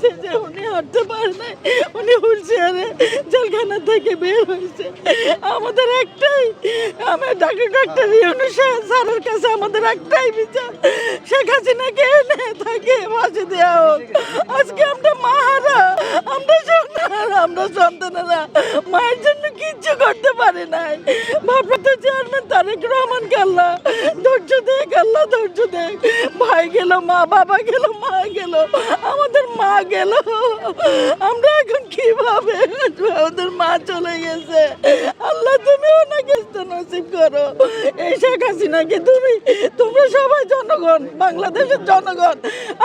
হয়েছে যে উনি হাঁটতে পারে নাই, উনি হুইলচেয়ারে জেলখানা থেকে বের হয়েছে। আমাদের একটাই, আমার ডাক্তার ইউনূস স্যারের কাছে আমাদের একটাই বিচার, শেখ হাসিনাকে এনে তাকে ফাঁসি দেওয়া হোক। আজকে আমরা মাহারা, আমরা সন্তানেরা মায়ের জন্য কিচ্ছু করতে পারি নাই। ভারপ্রাপ্ত চেয়ারম্যান তারেক রহমানকে আল্লাহ ধৈর্য দেখ, আল্লাহ ধৈর্য দেখ। ভাই গেল, মা বাবা গেল, মা গেল, আমাদের মা গেল। আমরা এখন কিভাবে, আমাদের মা চলে গেছে। আল্লাহ তুমি ওনাকে নসিব করো। এই শেখ হাসিনাকে তোমরা সবাই জনগণ, বাংলাদেশের জনগণ,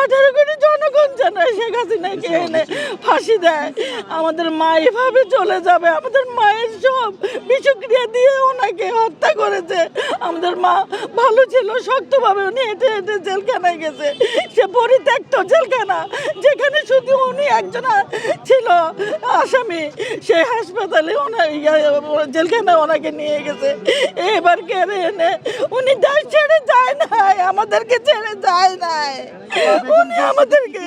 18 কোটি জনগণ যেন শেখ হাসিনাকে এনে ফাঁসি দেয়। আমাদের মা এভাবে চলে যাবে, আমাদের মায়ের সব বিষক্রিয়া দিয়ে ওনাকে হত্যা করেছে। আমাদের মা ভালো ছিল, শক্তভাবে উনি হেঁটে হেঁটে জেলখানায় গেছে। সে পরিত্যক্ত জেলখানা, যেখানে শুধু উনি একজন ছিল আসামি, সেই হাসপাতালে জেলখানা ওনাকে নিয়ে গেছে। এবার কেড়ে এনে উনি দেশ ছেড়ে যায় নাই, আমাদেরকে ছেড়ে যায় নাই। উনি আমাদেরকে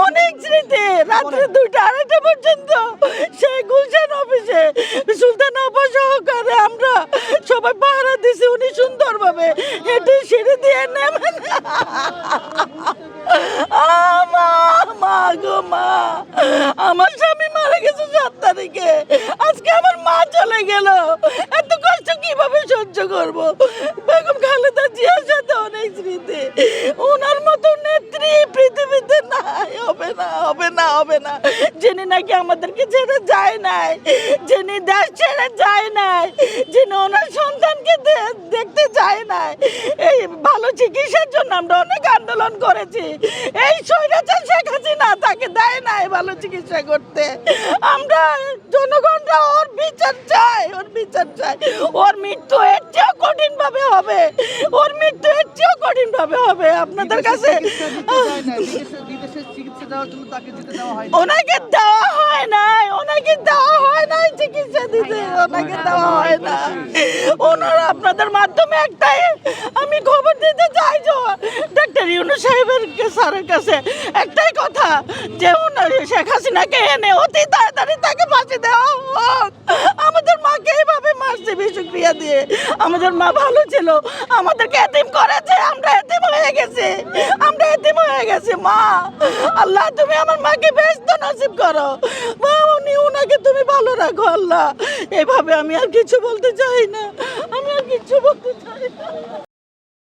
অনেক স্মৃতি, রাত্রে 2টা 2:30 পর্যন্ত সেই গুলশান অফিসে সুলতান আপা সহকারে আমরা সবাই পাহারা দিছি। উনি সুন্দরভাবে হেঁটে সিঁড়ি দিয়ে নেমেন। মা গো মা, আমার স্বামী মারা গেছে 7 তারিখে, আজকে আমার মা চলে গেল। এত কষ্ট কিভাবে সহ্য করব? বেগম খালেদা জিয়ার সাথে অনেক স্মৃতি, ওনার মতো নেত্রী পৃথিবীতে নাই, হবে না, হবে না, হবে না। যিনি নাকি আমাদেরকে ছেড়ে যায় নাই, যিনি দেশ ছেড়ে যায় নাই, যিনি ওনার সন্তানকে দেখতে যায় নাই। এই ভালো চিকিৎসার জন্য আমরা অনেক আন্দোলন করেছি। এই স্বৈরাচার শেখ হাসিনা তাকে দেয় নাই ভালো চিকিৎসা করতে। আমরা জনগণরা ওর বিচার চাই, ওর বিচার চাই। ওর মৃত্যু এর চেয়েও কঠিন ভাবে হবে, ওর মৃত্যু এর চেয়েও কঠিন ভাবে হবে। আপনাদের কাছে ওনাকে দেওয়া হয় নাই, ওনাকে দেওয়া হয় নাই চিকিৎসা দিতে, ওনাকে দেওয়া হয় না। ওনারা আপনাদের মাধ্যমে একটাই আমি খবর দিতে চাই যে ডাক্তার ইউনূস সাহেবের স্যারের কাছে একটাই কথা, যে শেখ হাসিনাকে এনে অতি তাড়াতাড়ি তাকে ফাঁসি দেওয়া হোক। আমাদের মাকে এইভাবে মারছে বিষক্রিয়া দিয়ে। আমাদের মা ভালো ছিল, আমাদেরকে এতিম করেছে, আমরা এতিম হয়ে গেছি, আমরা এতিম হয়ে গেছি। মা আল্লাহ তুমি আমার মাকে বেহেশত নসিব করো। মা উনাকে তুমি ভালো রাখো আল্লাহ। এভাবে আমি আর কিছু বলতে চাই না, আমি আর কিছু বলতে চাই না।